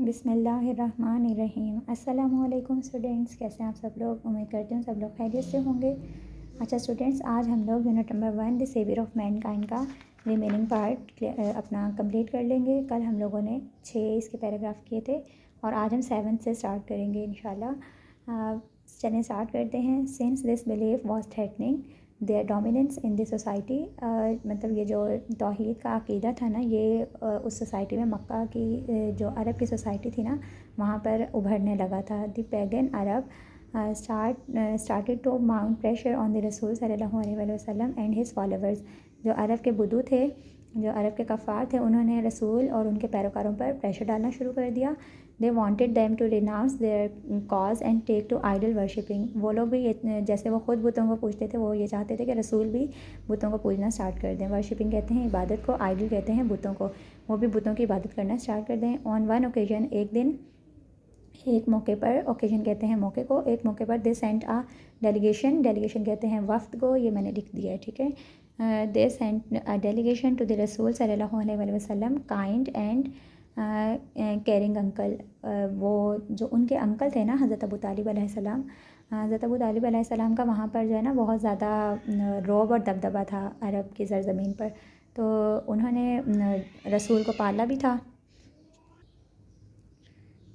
بسم اللہ الرحمن الرحیم۔ السلام علیکم اسٹوڈنٹس، کیسے ہیں آپ سب لوگ؟ امید کرتی ہوں سب لوگ خیریت سے ہوں گے۔ اچھا اسٹوڈنٹس، آج ہم لوگ unit number 1 the saviour of mankind کا ریمیننگ پارٹ اپنا کمپلیٹ کر لیں گے۔ کل ہم لوگوں نے 6 اس کے پیراگراف کیے تھے اور آج ہم 7 سے اسٹارٹ کریں گے انشاءاللہ۔ چلیں اسٹارٹ کرتے ہیں۔ Since this belief was threatening their dominance in the society, مطلب یہ جو توحید کا عقیدہ تھا نا، یہ اس سوسائٹی میں، مکہ کی جو عرب کی سوسائٹی تھی نا، وہاں پر ابھرنے لگا تھا۔ The pagan Arab started to mount pressure on the رسول صلی اللہ علیہ وآلہ وسلم اینڈ ہز فالوورز۔ جو عرب کے بدو تھے، جو عرب کے کفار تھے، انہوں نے رسول اور ان کے پیروکاروں پر پریشر ڈالنا شروع کر دیا۔ They wanted them to renounce their cause and take to idol worshipping. وہ لوگ بھی جیسے وہ خود بتوں کو پوجتے تھے، وہ یہ چاہتے تھے کہ رسول بھی بتوں کو پوجنا اسٹارٹ کر دیں۔ ورشپنگ کہتے ہیں عبادت کو، آئیڈل کہتے ہیں بتوں کو، وہ بھی بتوں کی عبادت کرنا اسٹارٹ کر دیں۔ آن ون اوکیزن، ایک دن، ایک موقع پر، اوکیزن کہتے ہیں موقع کو، ایک موقع پر دے سینٹ آ ڈیلیگیشن، ڈیلیگیشن کہتے ہیں وفد کو، یہ میں نے لکھ دیا ہے، ٹھیک ہے۔ دے سینٹ ڈیلیگیشن ٹو دی رسول صلی اللہ علیہ وآلہ وسلم کائنڈ اینڈ کیئرنگ انکل۔ وہ جو ان کے انکل تھے نا، حضرت ابو طالب علیہ السلام، حضرت ابو طالب علیہ السلام کا وہاں پر جو ہے نا بہت زیادہ رعب اور دبدبہ تھا عرب کی سرزمین پر، تو انہوں نے رسول کو پالا بھی تھا۔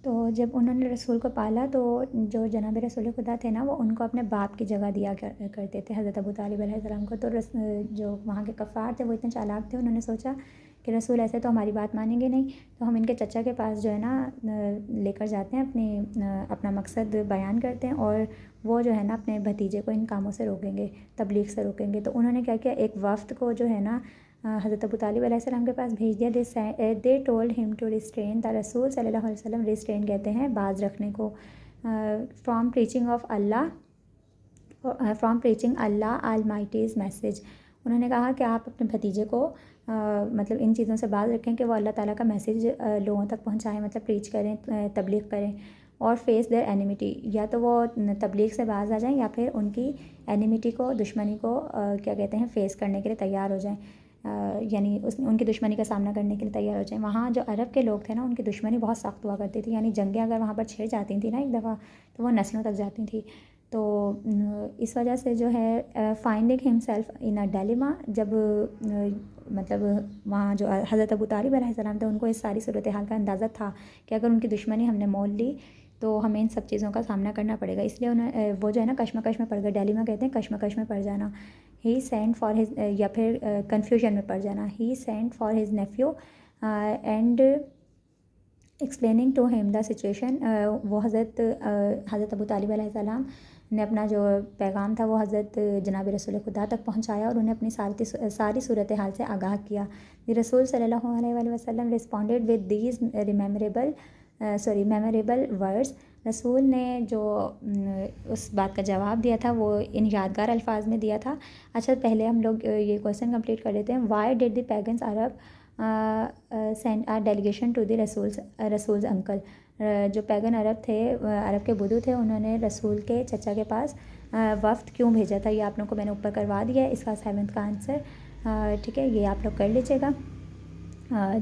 تو جب انہوں نے رسول کو پالا تو جو جناب رسول خدا تھے نا، وہ ان کو اپنے باپ کی جگہ دیا کرتے تھے، حضرت ابو طالب علیہ السلام کو۔ تو جو وہاں کے کفار تھے وہ اتنے چالاک تھے، انہوں نے سوچا کہ رسول ایسے تو ہماری بات مانیں گے نہیں، تو ہم ان کے چچا کے پاس جو ہے نا لے کر جاتے ہیں، اپنا مقصد بیان کرتے ہیں، اور وہ جو ہے نا اپنے بھتیجے کو ان کاموں سے روکیں گے، تبلیغ سے روکیں گے۔ تو انہوں نے کیا کیا، ایک وفد کو جو ہے نا حضرت ابو طالب علیہ السلام کے پاس بھیج دیا۔ They told him to restrain the رسول صلی اللہ علیہ وسلم۔ ریسٹرین کہتے ہیں باز رکھنے کو، فرام پریچنگ آف اللہ، فرام پریچنگ اللہ آلمائٹیز میسیج۔ انہوں نے کہا کہ آپ اپنے بھتیجے کو مطلب ان چیزوں سے باز رکھیں کہ وہ اللہ تعالیٰ کا میسیج لوگوں تک پہنچائیں، مطلب پریچ کریں، تبلیغ کریں۔ اور فیس دیئر اینیمیٹی، یا تو وہ تبلیغ سے باز آ جائیں یا پھر ان کی اینیمیٹی کو، دشمنی کو کیا کہتے ہیں، فیس کرنے کے لیے تیار ہو جائیں، یعنی ان کی دشمنی کا سامنا کرنے کے لیے تیار ہو جائیں۔ وہاں جو عرب کے لوگ تھے نا، ان کی دشمنی بہت سخت ہوا کرتی تھی، یعنی جنگیں اگر وہاں پر چھڑ جاتی تھیں نا ایک دفعہ، تو وہ نسلوں تک جاتی تھیں۔ تو اس وجہ سے جو ہے finding himself in a dilemma, جب مطلب وہاں جو حضرت ابو طالب علیہ السلام تھے، ان کو اس ساری صورتحال کا اندازہ تھا کہ اگر ان کی دشمنی ہم نے مول لی تو ہمیں ان سب چیزوں کا سامنا کرنا پڑے گا، اس لیے وہ جو ہے نا کشمکش میں پڑ گئے۔ ڈیلیما کہتے ہیں کشمکش میں پڑ جانا۔ ہی سینٹ فار ہز، یا پھر کنفیوژن میں پڑ جانا۔ He sent for his nephew and explaining to him the situation. وہ حضرت ابو طالب علیہ السلام نے اپنا جو پیغام تھا وہ حضرت جناب رسول خدا تک پہنچایا اور انہیں اپنی ساری صورتحال سے آگاہ کیا۔ دی رسول صلی اللہ علیہ وآلہ وسلم responded with these memorable words. رسول نے جو اس بات کا جواب دیا تھا وہ ان یادگار الفاظ میں دیا تھا۔ اچھا، پہلے ہم لوگ یہ کویسچن کمپلیٹ کر لیتے ہیں۔ Why did the pagans Arab send a delegation to the رسولز انکل۔ جو پیگن عرب تھے، عرب کے بدو تھے، انہوں نے رسول کے چچا کے پاس وفد کیوں بھیجا تھا؟ یہ آپ لوگوں کو میں نے اوپر کروا دیا ہے، اس کا 7 کا آنسر، ٹھیک ہے، یہ آپ لوگ کر لیجیے گا۔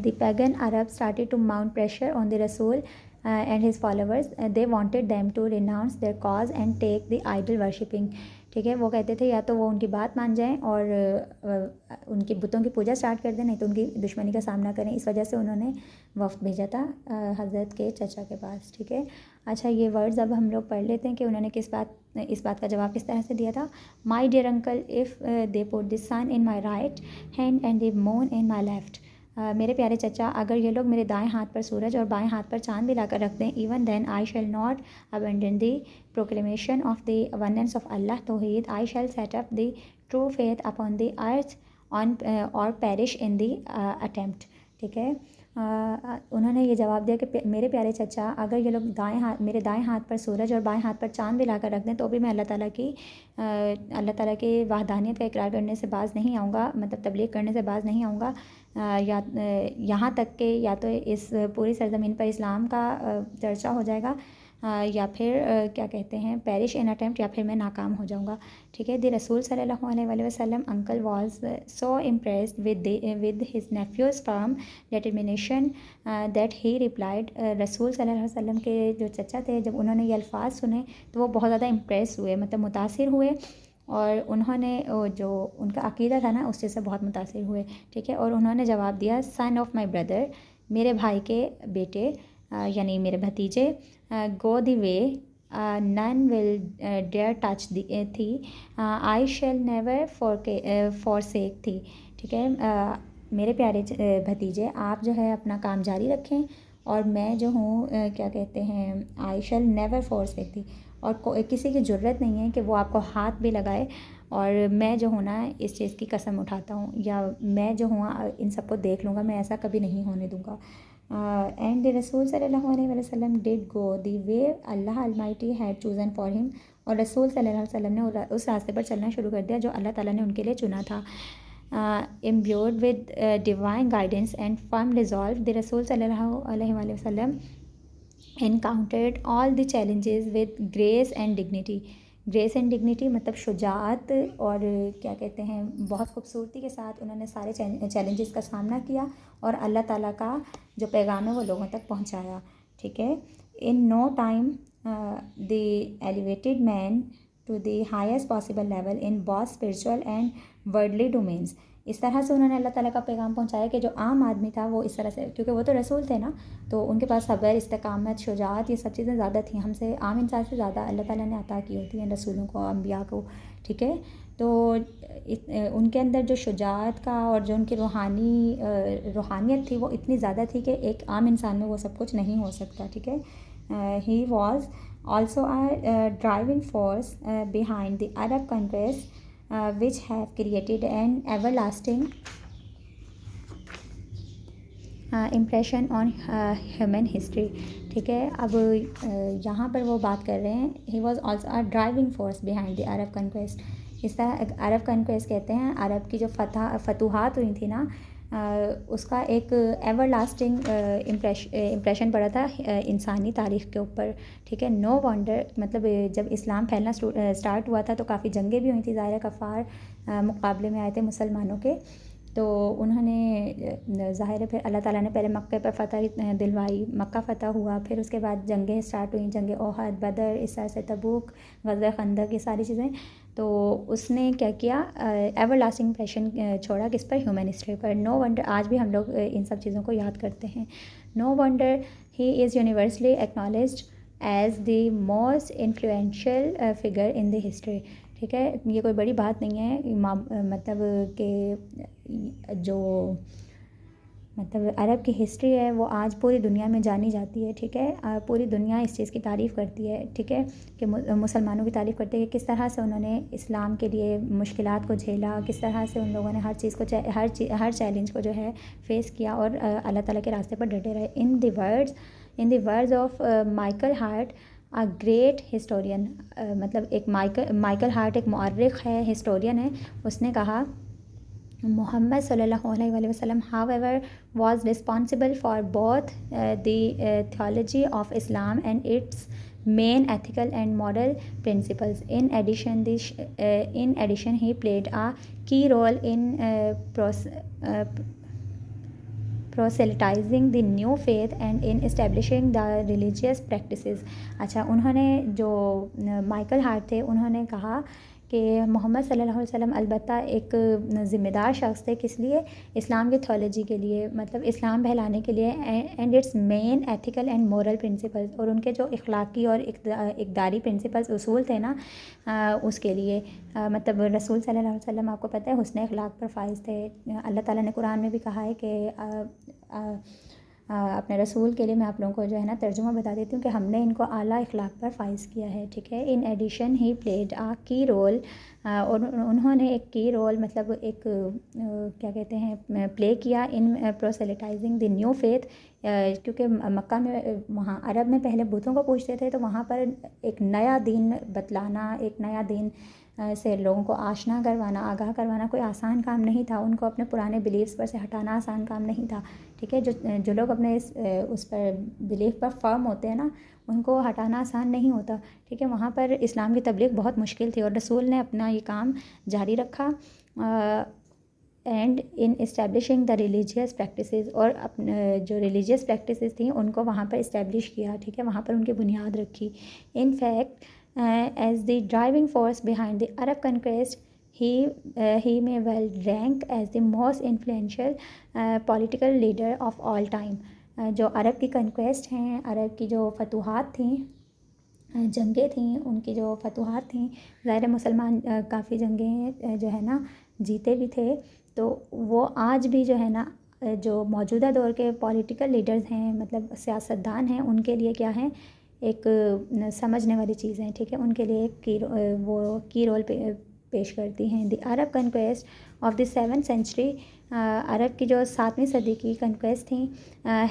The pagan Arab started to mount pressure on the رسول and his followers. They wanted them to renounce their cause and take the idol worshipping, ٹھیک ہے۔ وہ کہتے تھے یا تو وہ ان کی بات مان جائیں اور ان کی بتوں کی پوجا اسٹارٹ کر دیں، نہیں تو ان کی دشمنی کا سامنا کریں۔ اس وجہ سے انہوں نے وفد بھیجا تھا حضرت کے چچا کے پاس، ٹھیک ہے۔ اچھا، یہ ورڈز اب ہم لوگ پڑھ لیتے ہیں کہ انہوں نے اس بات کا جواب کس طرح سے دیا تھا۔ My dear uncle, if they put the sun in my right hand and the moon in my left. میرے پیارے چچا، اگر یہ لوگ میرے دائیں ہاتھ پر سورج اور بائیں ہاتھ پر چاند بھی لا کر رکھ دیں، even then I shall not abandon the proclamation of the oneness of اللہ توحید، I shall set up the true faith upon the earth اور پیرش ان دی اٹیمپٹ، ٹھیک ہے۔ انہوں نے یہ جواب دیا کہ میرے پیارے چچا، اگر یہ لوگ میرے دائیں ہاتھ پر سورج اور بائیں ہاتھ پر چاند بھی لا کر رکھ دیں تو بھی میں اللہ تعالیٰ کی وحدانیت کا اقرار کرنے سے باز نہیں آؤں گا، مطلب تبلیغ کرنے سے باز نہیں آؤں گا، یا یہاں تک کہ یا تو اس پوری سرزمین پر اسلام کا چرچا ہو جائے گا، یا پھر کیا کہتے ہیں پیرش ان اٹیمپٹ، یا پھر میں ناکام ہو جاؤں گا. ٹھیک ہے. دی رسول صلی اللہ علیہ وآلہ وسلم uncle was so impressed with his nephew's firm determination that he replied. رسول صلی اللہ علیہ وسلم کے جو چچا تھے، جب انہوں نے یہ الفاظ سنے تو وہ بہت زیادہ امپریس ہوئے، مطلب متاثر ہوئے، اور انہوں نے جو ان کا عقیدہ تھا نا اس چیز سے بہت متاثر ہوئے. ٹھیک ہے. اور انہوں نے جواب دیا، سن آف مائی بردر، میرے بھائی کے بیٹے یعنی میرے بھتیجے، گو دی وے نن ول ڈیئر ٹچ تھی، آئی شیل نیور فور سیک تھی. ٹھیک ہے. میرے پیارے بھتیجے، آپ جو ہے اپنا کام جاری رکھیں، اور میں جو ہوں کیا کہتے ہیں آئی شیل نیور فور سیک تھی، اور کسی کی ضرورت نہیں ہے کہ وہ آپ کو ہاتھ بھی لگائے، اور میں جو ہوں نا اس چیز کی قسم اٹھاتا ہوں، یا میں جو ہوں ان سب کو دیکھ لوں گا، میں ایسا کبھی نہیں ہونے دوں گا. اینڈ رسول صلی اللہ علیہ وسلم ڈڈ گو دی وے اللہ المائٹی ہیڈ چوزن فار ہم. اور رسول صلی اللہ علیہ وسلم نے اس راستے پر چلنا شروع کر دیا جو اللہ تعالیٰ نے ان کے لیے چنا تھا. Imbued with divine guidance and firm resolve, the رسول صلی اللہ علیہ وآلہ وسلم encountered all the challenges with grace and dignity. Grace and dignity مطلب شجاعت اور کیا کہتے ہیں بہت خوبصورتی کے ساتھ انہوں نے سارے چیلنجز کا سامنا کیا، اور اللہ تعالیٰ کا جو پیغام ہے وہ لوگوں تک پہنچایا. ٹھیک ہے. In no time the elevated man to the highest possible level in both spiritual and worldly domains. اس طرح سے انہوں نے اللہ تعالیٰ کا پیغام پہنچایا کہ جو عام آدمی تھا وہ اس طرح سے، کیونکہ وہ تو رسول تھے نا، تو ان کے پاس صبر، استقامت، شجاعت، یہ سب چیزیں زیادہ تھیں، ہم سے عام انسان سے زیادہ اللہ تعالیٰ نے عطا کی ہوتی ہیں رسولوں کو، انبیاء کو. ٹھیک ہے. تو ان کے اندر جو شجاعت کا اور جو ان کی روحانیت تھی وہ اتنی زیادہ تھی کہ ایک عام انسان میں وہ سب کچھ نہیں ہو سکتا. ٹھیک ہے. He was also driving force behind the Arab countries which have created an everlasting impression on human history. ٹھیک ہے. اب یہاں پر وہ بات کر رہے ہیں he was also a driving force behind the Arab conquest. اس طرح عرب کنکویسٹ کہتے ہیں عرب کی جو فتوحات ہوئی تھی نا، اس کا ایک ایور لاسٹنگ امپریشن پڑا تھا انسانی تاریخ کے اوپر. ٹھیک ہے. نو وانڈر، مطلب جب اسلام پھیلنا اسٹارٹ ہوا تھا تو کافی جنگیں بھی ہوئی تھیں، ظاہر کفار مقابلے میں آئے تھے مسلمانوں کے، تو انہوں نے ظاہر ہے پھر اللہ تعالیٰ نے پہلے مکے پر فتح دلوائی، مکہ فتح ہوا، پھر اس کے بعد جنگیں اسٹارٹ ہوئیں، جنگ احد، بدر، اس طرح سے تبوک، غزوہ خندق، یہ ساری چیزیں. تو اس نے کیا کیا، ایور لاسٹنگ امپریشن چھوڑا کس پر، ہیومن ہسٹری پر. نو ونڈر، آج بھی ہم لوگ ان سب چیزوں کو یاد کرتے ہیں. No wonder he is universally acknowledged as the most influential figure in the history. ٹھیک ہے. یہ کوئی بڑی بات نہیں ہے، مطلب کہ جو مطلب عرب کی ہسٹری ہے وہ آج پوری دنیا میں جانی جاتی ہے. ٹھیک ہے. پوری دنیا اس چیز کی تعریف کرتی ہے. ٹھیک ہے. کہ مسلمانوں کی تعریف کرتے ہیں کہ کس طرح سے انہوں نے اسلام کے لیے مشکلات کو جھیلا، کس طرح سے ان لوگوں نے ہر چیز کو ہر چیلنج کو جو ہے فیس کیا اور اللہ تعالیٰ کے راستے پر ڈٹے رہے. In the words of Michael Hart, a great historian, مطلب ایک مائیکل ہارٹ ایک مورخ ہے، ہسٹورین ہے. اس نے کہا محمد صلی اللہ علیہ وآلہ وسلم however was responsible for both the theology of Islam and its main ethical and moral principles. In addition he played a key role in proselytizing the new faith and in establishing the religious practices. اچھا، انہوں نے جو Michael Hart تھے انہوں نے کہا کہ محمد صلی اللہ علیہ وسلم البتہ ایک ذمہ دار شخص تھے، کس لیے، اسلام کی تھیولوجی کے لیے، مطلب اسلام پھیلانے کے لیے، and its main ethical and moral principles, اور ان کے جو اخلاقی اور اقداری پرنسپلز اصول تھے نا اس کے لیے، مطلب رسول صلی اللہ علیہ وسلم آپ کو پتہ ہے حسن اخلاق پر فائز تھے. اللہ تعالیٰ نے قرآن میں بھی کہا ہے کہ اپنے رسول کے لیے میں آپ لوگوں کو جو ہے نا ترجمہ بتا دیتی ہوں کہ ہم نے ان کو اعلیٰ اخلاق پر فائز کیا ہے. ٹھیک ہے. ان ایڈیشن ہی پلیڈ آ کی رول، اور انہوں نے ایک کی رول مطلب ایک کیا کہتے ہیں پلے کیا ان پروسیلیٹائزنگ دی نیو فیتھ، کیونکہ مکہ میں وہاں عرب میں پہلے بتوں کو پوجتے تھے، تو وہاں پر ایک نیا دین بتلانا، ایک نیا دین سے لوگوں کو آشنا کروانا، آگاہ کروانا کوئی آسان کام نہیں تھا. ان کو اپنے پرانے بلیفس پر سے ہٹانا آسان کام نہیں تھا. ٹھیک ہے. جو لوگ اپنے اس پر بلیف پر فرم ہوتے ہیں نا، ان کو ہٹانا آسان نہیں ہوتا، ٹھیک ہے. وہاں پر اسلام کی تبلیغ بہت مشکل تھی اور رسول نے اپنا یہ کام جاری رکھا and in establishing the religious practices, اور اپنے جو ریلیجیس پریکٹسز تھیں ان کو وہاں پر اسٹیبلش کیا، ٹھیک ہے، وہاں پر ان کی بنیاد رکھی. In fact as the driving force behind the Arab conquest he may well rank as the most influential political leader of all time. جو عرب کی کنکویسٹ ہیں، عرب کی جو فتوحات تھیں، جنگیں تھیں، ان کی جو فتوحات تھیں، ظاہر مسلمان کافی جنگیں جو ہے نا جیتے بھی تھے، تو وہ آج بھی جو ہے نا جو موجودہ دور کے پولیٹیکل لیڈرز ہیں، مطلب سیاستدان ہیں، ان کے لیے کیا ہیں، ایک سمجھنے والی چیز ہیں، ٹھیک ہے، ان کے لیے ایک وہ کی رول پیش کرتی ہیں. The Arab conquest of the 7th century، عرب کی جو 7ویں صدی کی کنکویسٹ تھیں،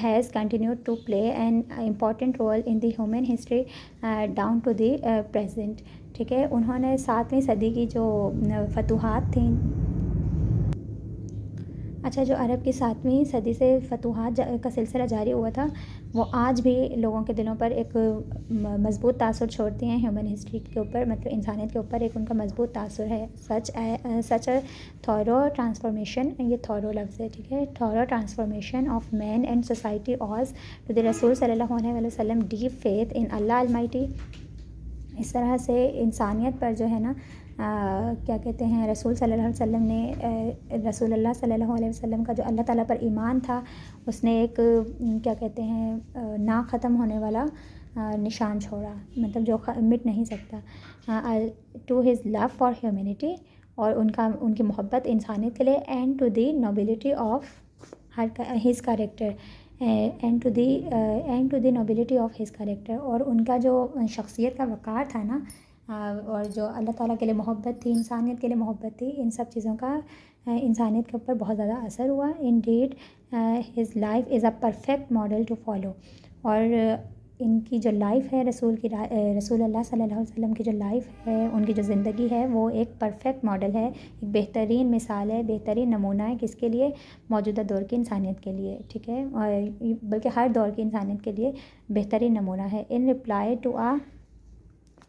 has continued to play an important role in the human history down to the present, ٹھیک ہے. انہوں نے 7ویں صدی کی جو فتوحات تھیں، اچھا، جو عرب کی 7ویں صدی سے فتوحات کا سلسلہ جاری ہوا تھا، وہ آج بھی لوگوں کے دلوں پر ایک مضبوط تاثر چھوڑتی ہیں ہیومن ہسٹری کے اوپر، مطلب انسانیت کے اوپر ایک ان کا مضبوط تاثر ہے. سچ اے تھورو ٹرانسفارمیشن، یہ تھورو لفظ ہے، ٹھیک ہے، thorough transformation of man and society as to the رسول صلی اللہ علیہ وسلم ڈیپ فیتھ ان اللہ المائٹی. اس طرح سے انسانیت پر جو ہے نا کیا کہتے ہیں، رسول صلی اللہ علیہ وسلم نے، رسول اللہ صلی اللہ علیہ وسلم کا جو اللہ تعالیٰ پر ایمان تھا، اس نے ایک کیا کہتے ہیں نا ختم ہونے والا نشان چھوڑا، مطلب جو مٹ نہیں سکتا، to his love for humanity, اور ان کی محبت انسانیت کے لیے، and to the nobility of his character, and to the nobility of his character, اور ان کا جو شخصیت کا وقار تھا نا، اور جو اللہ تعالیٰ کے لیے محبت تھی، انسانیت کے لیے محبت تھی، ان سب چیزوں کا انسانیت کے اوپر بہت زیادہ اثر ہوا. Indeed his life is a perfect model to follow, اور ان کی جو لائف ہے، رسول اللہ صلی اللہ علیہ وسلم کی جو لائف ہے، ان کی جو زندگی ہے، وہ ایک پرفیکٹ ماڈل ہے، ایک بہترین مثال ہے، بہترین نمونہ ہے، کس کے لیے، موجودہ دور کی انسانیت کے لیے، ٹھیک ہے، اور بلکہ ہر دور کی انسانیت کے لیے بہترین نمونہ ہے. In reply to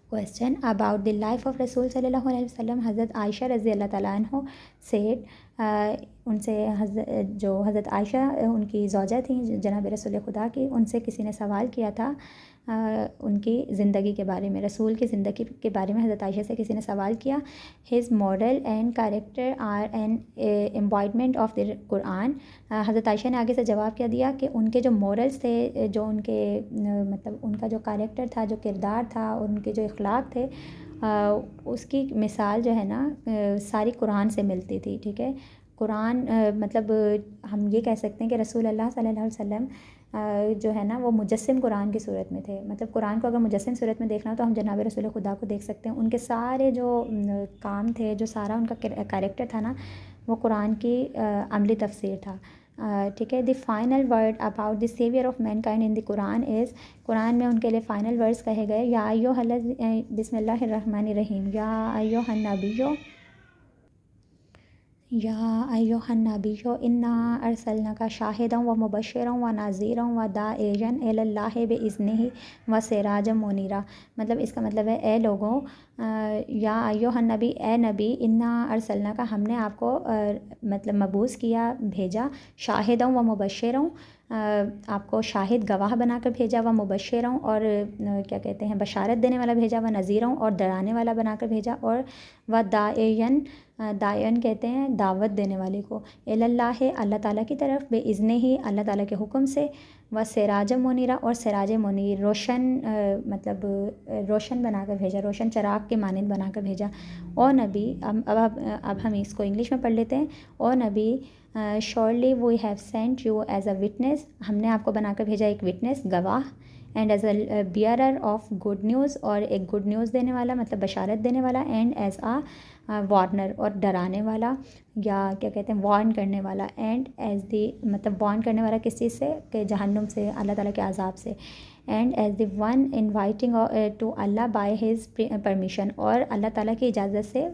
question about the life of رسول صلی اللہ علیہ وسلم، حضرت عائشہ رضی اللہ تعالیٰ عنہ said، ان سے جو حضرت عائشہ ان کی زوجہ تھیں جناب رسول خدا کی، ان سے کسی نے سوال کیا تھا ان کی زندگی کے بارے میں، رسول کی زندگی کے بارے میں حضرت عائشہ سے کسی نے سوال کیا. His moral and character are an embodiment of the قرآن. حضرت عائشہ نے آگے سے جواب کیا دیا کہ ان کے جو مورلس تھے، جو ان کے مطلب ان کا جو کریکٹر تھا، جو کردار تھا، اور ان کے جو اخلاق تھے، اس کی مثال جو ہے نا ساری قرآن سے ملتی تھی، ٹھیک ہے. قرآن مطلب ہم یہ کہہ سکتے ہیں کہ رسول اللہ صلی اللہ علیہ وسلم جو ہے نا وہ مجسم قرآن کی صورت میں تھے. مطلب قرآن کو اگر مجسم صورت میں دیکھنا ہو تو ہم جناب رسول خدا کو دیکھ سکتے ہیں. ان کے سارے جو کام تھے، جو سارا ان کا کریکٹر تھا نا، وہ قرآن کی عملی تفسیر تھا، ٹھیک ہے. The final word about the saviour of mankind in the قرآن از، قرآن میں ان کے لیے فائنل ورڈز کہے گئے، یا ایھا بسم اللہ الرحمن الرحیم، یا ایھا النبیّ، یا ایھا النبیّ انا ارسلناک شاہدا و مبشرا و نذیرا و داعیا الی اللہ باذنہ و سراجا منیرا. مطلب اس کا مطلب ہے، اے لوگوں، یا ایھا النبی، اے نبی، انا ارسلناک، ہم نے آپ کو مطلب مبعوث کیا، بھیجا، شاہدا و مبشرا، آپ کو شاہد گواہ بنا کر بھیجا، و مبشرا، اور کیا کہتے ہیں بشارت دینے والا بھیجا، و نذیرا، اور ڈرانے والا بنا کر بھیجا، اور و داعیا، داعین کہتے ہیں دعوت دینے والے کو، الی اللہ، اللہ تعالیٰ کی طرف، باذنہ ہی، اللہ تعالیٰ کے حکم سے، و سراج منیرا، اور سراج منیر، روشن مطلب روشن بنا کر بھیجا، روشن چراغ کے مانند بنا کر بھیجا. او نبی، اب ہم اس کو انگلش میں پڑھ لیتے ہیں. او نبی، surely we have sent you as a witness, ہم نے آپ کو بنا کر بھیجا ایک وٹنس، گواہ، and as a bearer of good news, اور ایک گڈ نیوز دینے والا، مطلب بشارت دینے والا، اینڈ ایز اے وارنر، اور ڈرانے والا، یا کیا کہتے ہیں وارن کرنے والا، اینڈ ایز دی، مطلب وارن کرنے والا کس چیز سے، کہ جہنم سے، اللہ تعالیٰ کے عذاب سے، and as the one inviting to Allah by his permission, اور اللہ تعالیٰ کی اجازت سے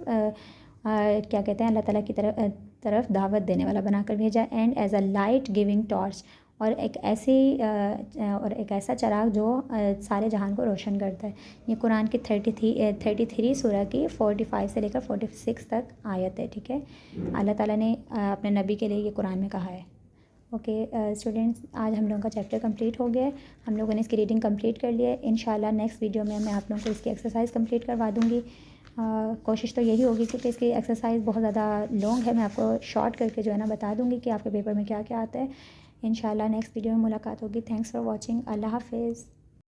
کیا کہتے ہیں اللہ تعالیٰ کی طرف دعوت دینے والا بنا کر بھیجا، and as a light giving torch, اور اور ایک ایسا چراغ جو سارے جہان کو روشن کرتا ہے. یہ قرآن کی 33 سورہ کی 45 سے لے کر 46 تک آیت ہے. ٹھیک ہے، اللہ تعالیٰ نے اپنے نبی کے لیے یہ قرآن میں کہا ہے. اوکے اسٹوڈنٹس، آج ہم لوگوں کا چیپٹر کمپلیٹ ہو گیا ہے. ہم لوگوں نے اس کی ریڈنگ کمپلیٹ کر لی ہے. انشاءاللہ نیکسٹ ویڈیو میں آپ لوگوں کو اس کی ایکسرسائز کمپلیٹ کروا دوں گی. کوشش تو یہی ہوگی کیونکہ اس کی ایکسرسائز بہت زیادہ لانگ ہے. میں آپ کو شارٹ کر کے جو ہے نا بتا دوں گی کہ آپ کے پیپر میں کیا کیا آتا ہے. انشاءاللہ نیکسٹ ویڈیو میں ملاقات ہوگی. Thanks for watching. اللہ حافظ.